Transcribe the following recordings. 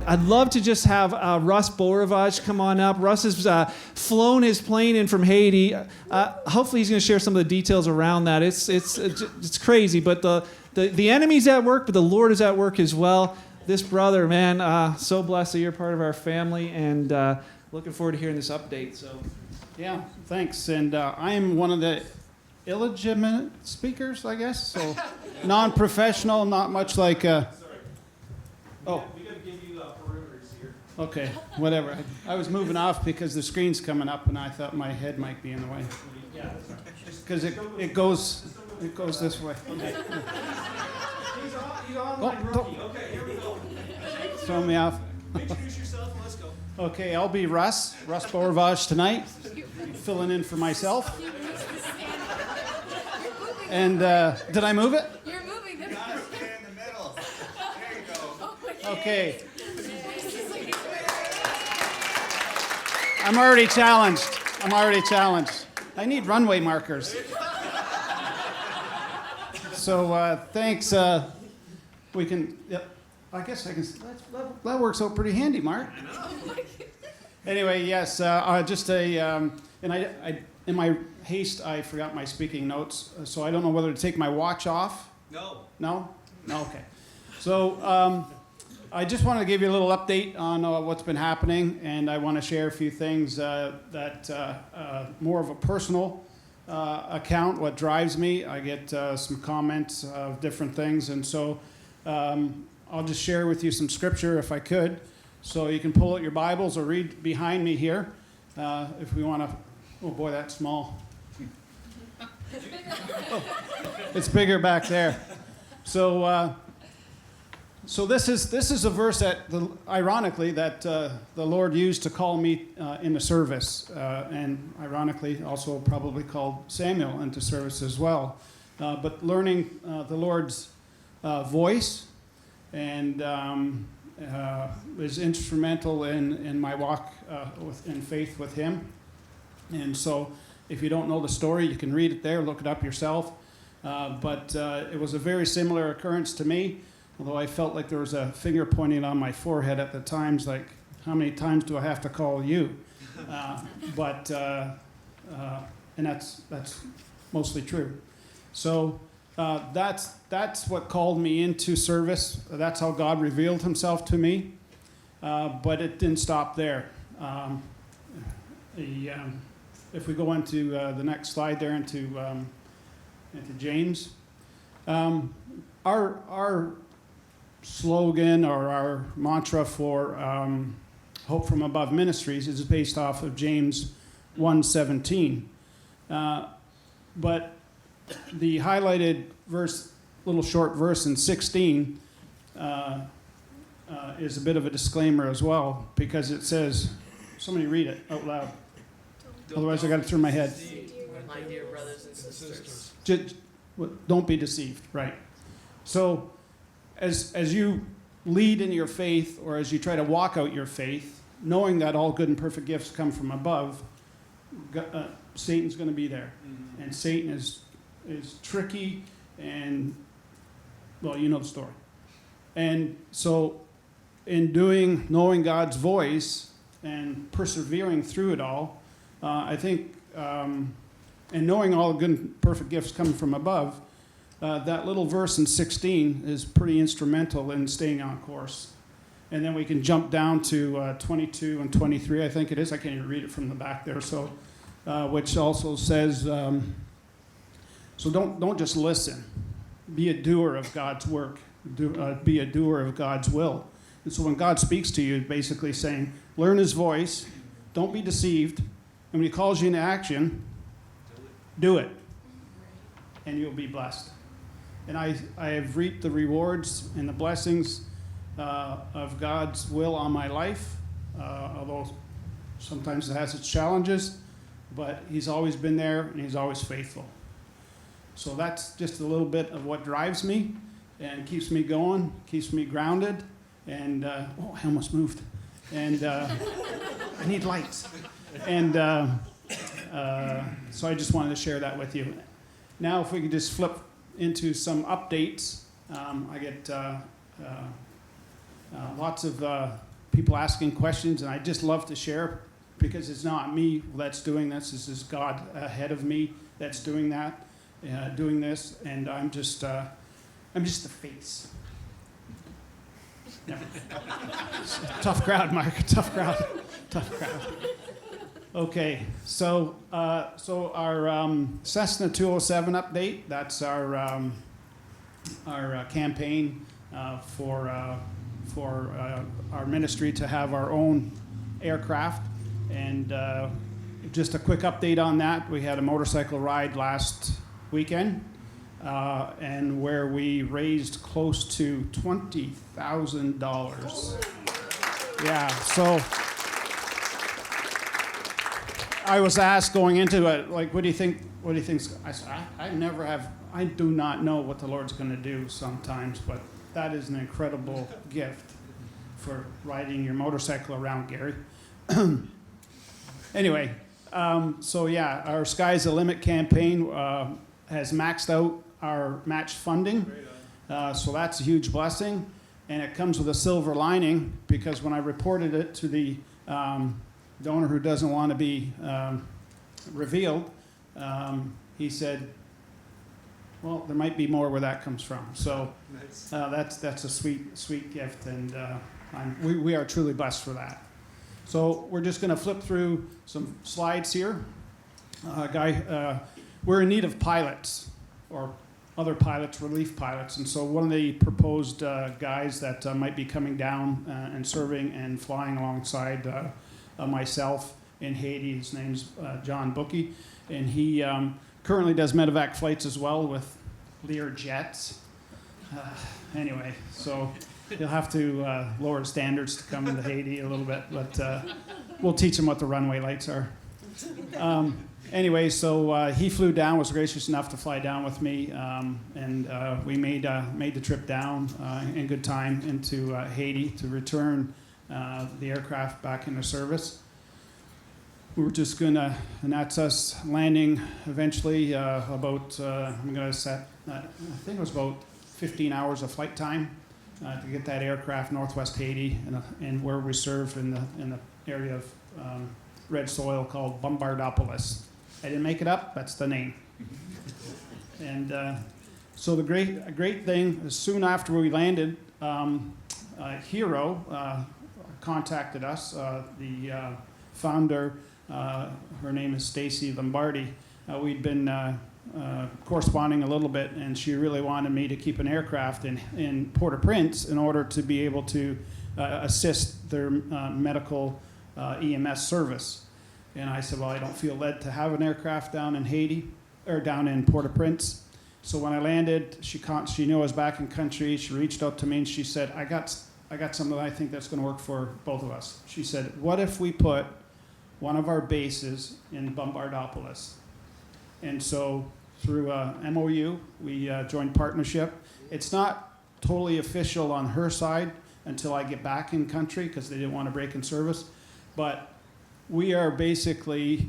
I'd love to just have Russ Borovage come on up. Russ has flown his plane in from Haiti. Hopefully he's going to share some of the details around that. It's crazy, but the enemy's at work, but the Lord is at work as well. This brother, man, so blessed that you're part of our family, and looking forward to hearing this update. So, yeah, thanks. And I am one of the illegitimate speakers, I guess. So, non-professional, not much like. Sorry. Oh. We got to give you perimeters here. Okay, whatever. I was moving off because the screen's coming up, and I thought my head might be in the way. Yeah. Because it goes this way. Okay. He's online rookie. Okay, here we go. Throw me off. Introduce yourself and let's go. Okay, I'll be Russ Borovage tonight, filling in for myself. And did I move it? You're moving this. You gotta stay in the middle. There you go. Oh, Okay. I'm already challenged. I need runway markers. So thanks. We can. Yep. I guess I can. That works out pretty handy, Mark. Anyway, yes. Just and I in my haste I forgot my speaking notes, so I don't know whether to take my watch off. No. No. No. Okay. So I just wanted to give you a little update on what's been happening, and I want to share a few things that more of a personal account, what drives me. I get some comments of different things, and so I'll just share with you some scripture if I could. So you can pull out your Bibles or read behind me here if we want to. Oh boy, that's small. Oh, it's bigger back there. So this is a verse that, ironically, that the Lord used to call me into service, and ironically also probably called Samuel into service as well. But learning the Lord's voice and is instrumental in my walk in faith with Him. And so if you don't know the story, you can read it there, look it up yourself. But it was a very similar occurrence to me. Although I felt like there was a finger pointing on my forehead at the times, like, how many times do I have to call you? And that's mostly true. So that's what called me into service. That's how God revealed Himself to me. But it didn't stop there. If we go into the next slide there, into James, our slogan or our mantra for Hope From Above Ministries is based off of James 1:17. But the highlighted verse, little short verse in 16, is a bit of a disclaimer as well, because it says, somebody read it out loud. Otherwise I got it through my head. My dear brothers and sisters. Don't be deceived, right? So as you lead in your faith, or as you try to walk out your faith, knowing that all good and perfect gifts come from above, Satan's going to be there. Mm-hmm. And Satan is tricky, and, well, you know the story. And so in knowing God's voice and persevering through it all, I think, and knowing all good and perfect gifts come from above, that little verse in 16 is pretty instrumental in staying on course. And then we can jump down to 22 and 23, I think it is. I can't even read it from the back there. So, which also says, so don't just listen. Be a doer of God's work. Be a doer of God's will. And so when God speaks to you, basically saying, learn His voice, don't be deceived, and when He calls you into action, do it, and you'll be blessed. And I have reaped the rewards and the blessings of God's will on my life, although sometimes it has its challenges, but He's always been there and He's always faithful. So that's just a little bit of what drives me and keeps me going, keeps me grounded, and I almost moved. And I need lights. And so I just wanted to share that with you. Now, if we could just flip into some updates. I get lots of people asking questions, and I just love to share because it's not me that's doing this. This is God ahead of me that's doing that, doing this, and I'm just the face. Yeah. Tough crowd, Mark. Tough crowd. Tough crowd. Okay, so our Cessna 207 update. That's our campaign for our ministry to have our own aircraft. And just a quick update on that. We had a motorcycle ride last weekend, and where we raised close to $20,000. Yeah, so I was asked going into it, like, what do you think? What do you think? I said, I do not know what the Lord's going to do sometimes, but that is an incredible gift for riding your motorcycle around, Gary. Anyway, so yeah, our Sky's the Limit campaign has maxed out our match funding, so that's a huge blessing, and it comes with a silver lining because when I reported it to the donor who doesn't want to be revealed, he said, well, there might be more where that comes from. So that's a sweet gift, and we are truly blessed for that. So we're just going to flip through some slides here. We're in need of pilots or other pilots, relief pilots, and so one of the proposed guys that might be coming down and serving and flying alongside myself in Haiti, his name's John Bookie, and he currently does medevac flights as well with Lear jets. Anyway, so he'll have to lower his standards to come into Haiti a little bit, but we'll teach him what the runway lights are. Anyway, so he flew down, was gracious enough to fly down with me, and we made the trip down in good time into Haiti to return the aircraft back into service. We're just gonna, and that's us landing eventually about, I'm gonna set, I think it was about 15 hours of flight time to get that aircraft northwest Haiti and where we serve in the area of red soil called Bombardopolis. I didn't make it up, that's the name. And so the great thing is soon after we landed, Hero contacted us, the founder, her name is Stacy Lombardi. We'd been corresponding a little bit, and she really wanted me to keep an aircraft in Port-au-Prince in order to be able to assist their medical EMS service. And I said, well, I don't feel led to have an aircraft down in Haiti, or down in Port-au-Prince. So when I landed, she knew I was back in country. She reached out to me and she said, I got something that I think that's going to work for both of us. She said, what if we put one of our bases in Bombardopolis? And so through MOU, we joined partnership. It's not totally official on her side until I get back in country because they didn't want to break in service. But we are basically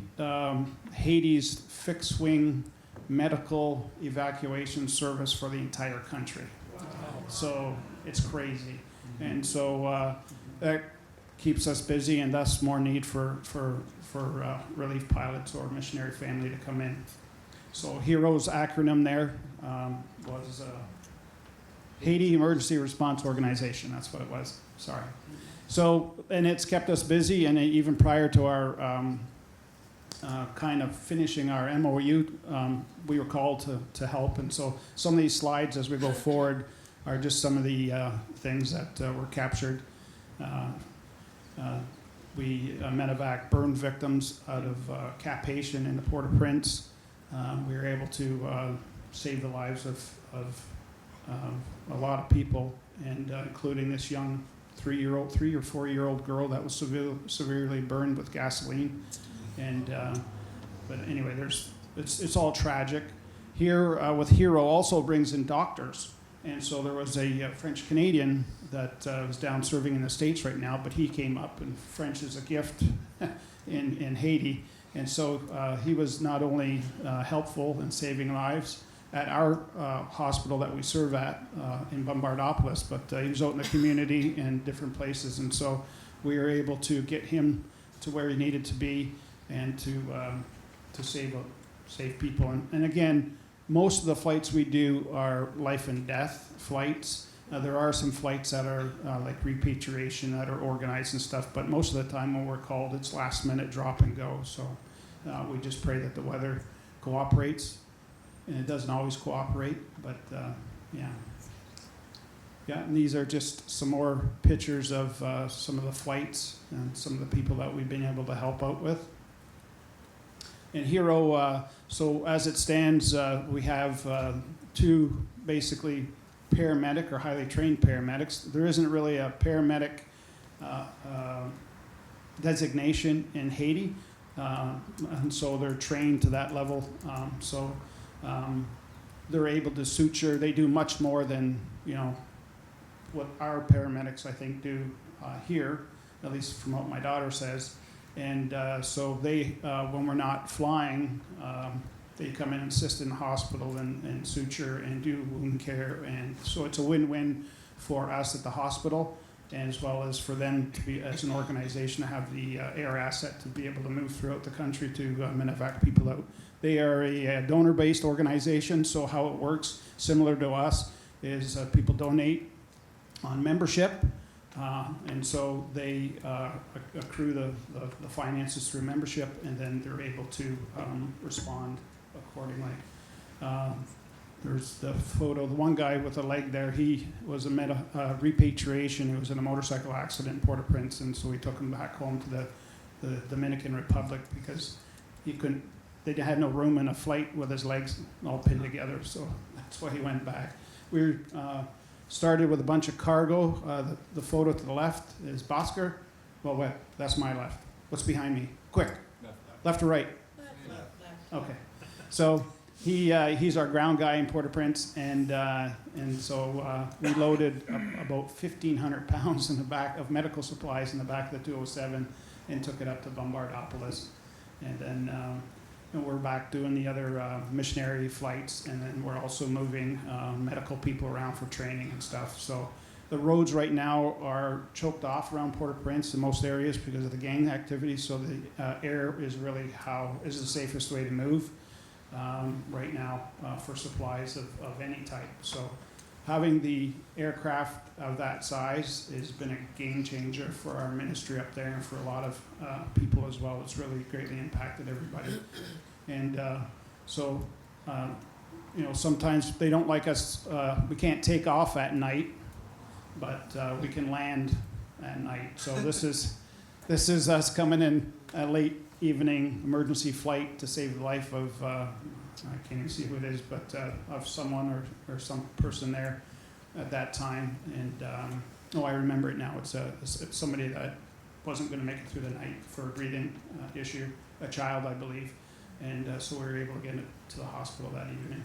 Haiti's fixed-wing medical evacuation service for the entire country. So it's crazy. And so that keeps us busy, and thus more need for relief pilots or missionary family to come in. So HERO's acronym there was Haiti Emergency Response Organization. That's what it was. Sorry. So, and it's kept us busy, and even prior to our kind of finishing our MOU, we were called to help. And so some of these slides as we go forward are just some of the things that were captured. We medevac burn victims out of Cap Haitian in the Port-au-Prince. We were able to save the lives of a lot of people, and including this young 3 or 4-year-old girl that was severely burned with gasoline. And but anyway, it's all tragic. Here with Hero also brings in doctors. And so there was a French Canadian that was down serving in the States right now, but he came up, and French is a gift in Haiti. And so he was not only helpful in saving lives at our hospital that we serve at in Bombardopolis, but he was out in the community in different places. And so we were able to get him to where he needed to be and to save people. And again, most of the flights we do are life and death flights. There are some flights that are like repatriation that are organized and stuff, but most of the time when we're called, it's last minute drop and go. So we just pray that the weather cooperates, and it doesn't always cooperate, but yeah. Yeah, and these are just some more pictures of some of the flights and some of the people that we've been able to help out with. And Hero, so as it stands, we have two basically paramedic or highly trained paramedics. There isn't really a paramedic designation in Haiti, and so they're trained to that level. They're able to suture. They do much more than, you know, what our paramedics, I think, do here, at least from what my daughter says. And so they, when we're not flying, they come in and assist in the hospital and suture and do wound care. And so it's a win-win for us at the hospital, and as well as for them to be, as an organization, to have the air asset to be able to move throughout the country to medevac people out. They are a donor-based organization, so how it works, similar to us, is people donate on membership, and so they accrue the finances through membership, and then they're able to respond accordingly. There's the photo, the one guy with a leg there, he was a repatriation. He was in a motorcycle accident in Port-au-Prince, and so we took him back home to the Dominican Republic because he couldn't, they had no room in a flight with his legs all pinned together, so that's why he went back. We started with a bunch of cargo. The photo to the left is Bhaskar. Well, wait, that's my left. What's behind me? Quick. Left or right? Left. Okay. So he's our ground guy in Port-au-Prince, and so we loaded about 1,500 pounds in the back of medical supplies in the back of the 207 and took it up to Bombardopolis. And then and we're back doing the other missionary flights, and then we're also moving medical people around for training and stuff. So the roads right now are choked off around Port-au-Prince in most areas because of the gang activity, so the air is really the safest way to move right now for supplies of any type. So having the aircraft of that size has been a game changer for our ministry up there and for a lot of people as well. It's really greatly impacted everybody. And you know, sometimes they don't like us. We can't take off at night, but we can land at night. So this is us coming in a late evening emergency flight to save the life of I can't even see who it is, but of someone or some person there at that time. And I remember it now. It's somebody that wasn't going to make it through the night for a breathing issue, a child, I believe. And so we were able to get it to the hospital that evening.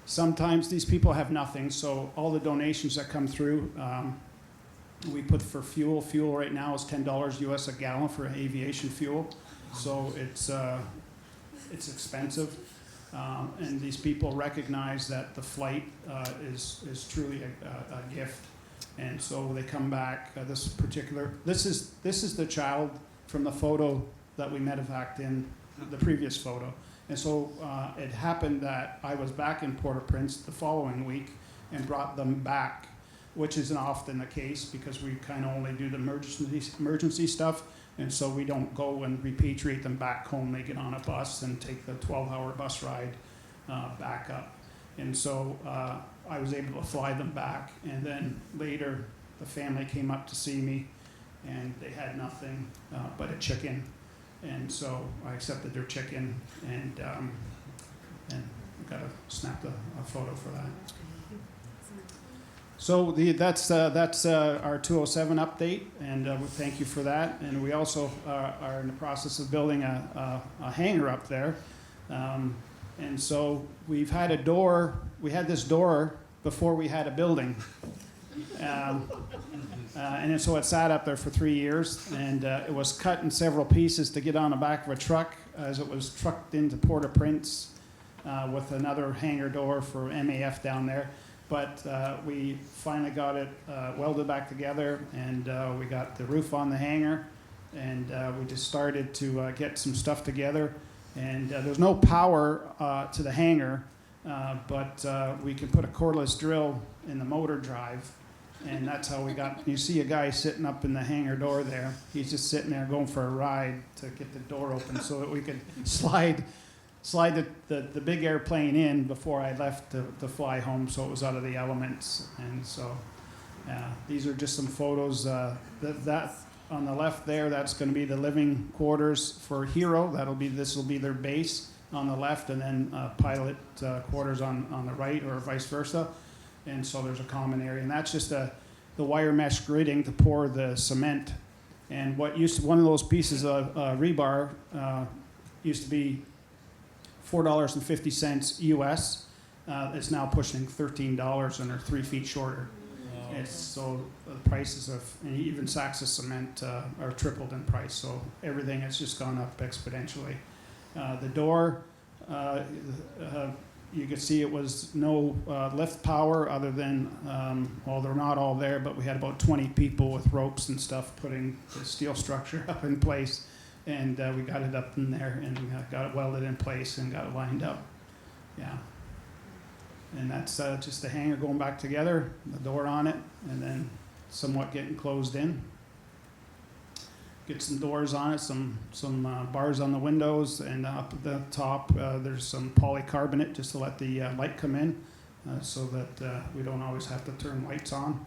Sometimes these people have nothing, so all the donations that come through, we put for fuel. Fuel right now is $10 US a gallon for aviation fuel, so it's expensive. And these people recognize that the flight is truly a gift, and so they come back. This is the child from the photo that we medevaced in the previous photo. And so it happened that I was back in Port-au-Prince the following week and brought them back, which isn't often the case because we kind of only do the emergency stuff, and so we don't go and repatriate them back home. They get on a bus and take the 12-hour bus ride back up. And so I was able to fly them back, and then later the family came up to see me, and they had nothing but a chicken. And so I accepted their chicken and got to snap a photo for that. So that's our 207 update, and we thank you for that. And we also are in the process of building a hangar up there. And so we've had a door. We had this door before we had a building. And so it sat up there for 3 years, and it was cut in several pieces to get on the back of a truck as it was trucked into Port-au-Prince with another hangar door for MAF down there. but we finally got it welded back together, and we got the roof on the hangar, and we just started to get some stuff together. And there's no power to the hangar, but we can put a cordless drill in the motor drive, and that's how we got. You see a guy sitting up in the hangar door there. He's just sitting there going for a ride to get the door open so that we could slide the big airplane in before I left to fly home, so it was out of the elements. And so these are just some photos. That on the left there, that's going to be the living quarters for Hero. This will be their base on the left, and then pilot quarters on the right, or vice versa. And so there's a common area, and that's just the wire mesh gridding to pour the cement. And one of those pieces of rebar used to be $4.50 US. It's now pushing $13, and they're 3 feet shorter. So the prices and even sacks of cement are tripled in price. So everything has just gone up exponentially. The door, you could see it was no lift power other than, they're not all there, but we had about 20 people with ropes and stuff putting the steel structure up in place. And we got it up in there and got it welded in place and got it lined up. Yeah. And that's just the hangar going back together, the door on it, and then somewhat getting closed in. Get some doors on it, some bars on the windows, and up at the top there's some polycarbonate just to let the light come in, so that we don't always have to turn lights on.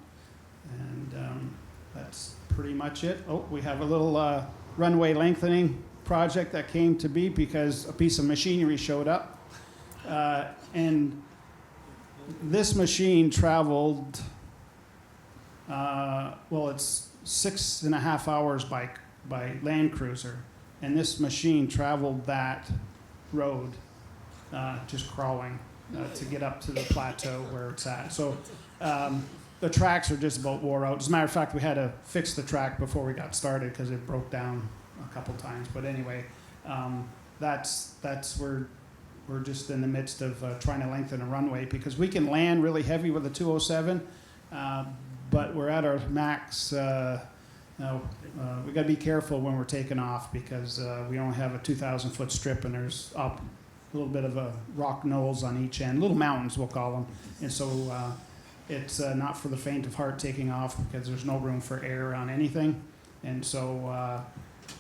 And that's pretty much it. Oh, we have a little runway lengthening project that came to be because a piece of machinery showed up, and this machine traveled, it's 6.5 hours by Land Cruiser, and this machine traveled that road just crawling to get up to the plateau where it's at. So the tracks are just about wore out. As a matter of fact, we had to fix the track before we got started because it broke down a couple times. But anyway, that's where we're just in the midst of trying to lengthen a runway, because we can land really heavy with a 207, but we're at our max. We got to be careful when we're taking off, because we only have a 2,000-foot strip, and there's up a little bit of a rock knolls on each end, little mountains we'll call them, and so it's not for the faint of heart taking off, because there's no room for air on anything, and so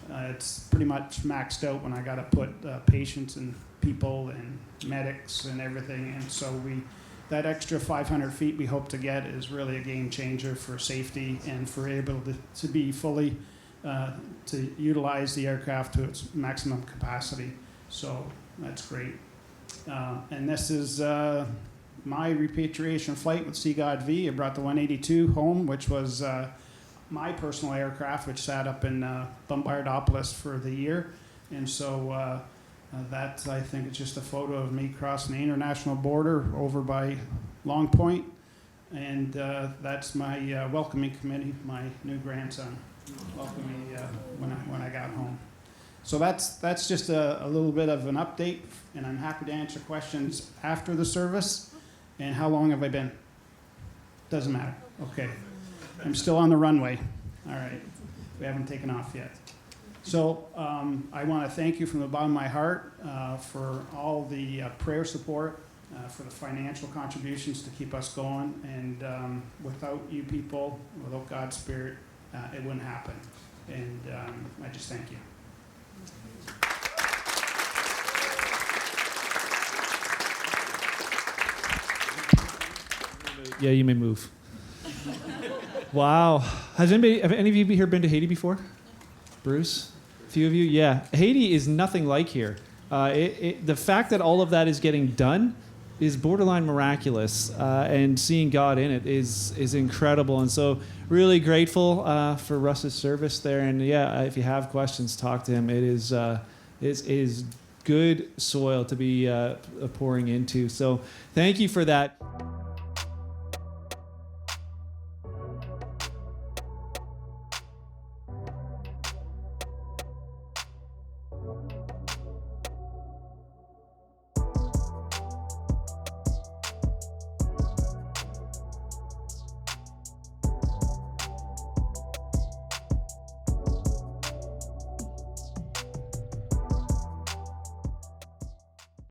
it's pretty much maxed out when I got to put patients and people and medics and everything, and so that extra 500 feet we hope to get is really a game changer for safety and for able to be fully, to utilize the aircraft to its maximum capacity. So that's great. And this is my repatriation flight with Sea God V. I brought the 182 home, which was my personal aircraft, which sat up in Bombardopolis for the year. And so that, I think, it's just a photo of me crossing the international border over by Long Point. And that's my welcoming committee, my new grandson, welcoming me when I got home. So that's just a little bit of an update, and I'm happy to answer questions after the service. And how long have I been? Doesn't matter. Okay. I'm still on the runway. All right. We haven't taken off yet. So I want to thank you from the bottom of my heart for all the prayer support, for the financial contributions to keep us going. And without you people, without God's Spirit, it wouldn't happen. And I just thank you. Yeah, you may move. Wow. Have any of you here been to Haiti before? Bruce? A few of you? Yeah. Haiti is nothing like here. The fact that all of that is getting done is borderline miraculous, and seeing God in it is incredible. And so really grateful for Russ's service there. And yeah, if you have questions, talk to him. It is good soil to be pouring into. So thank you for that.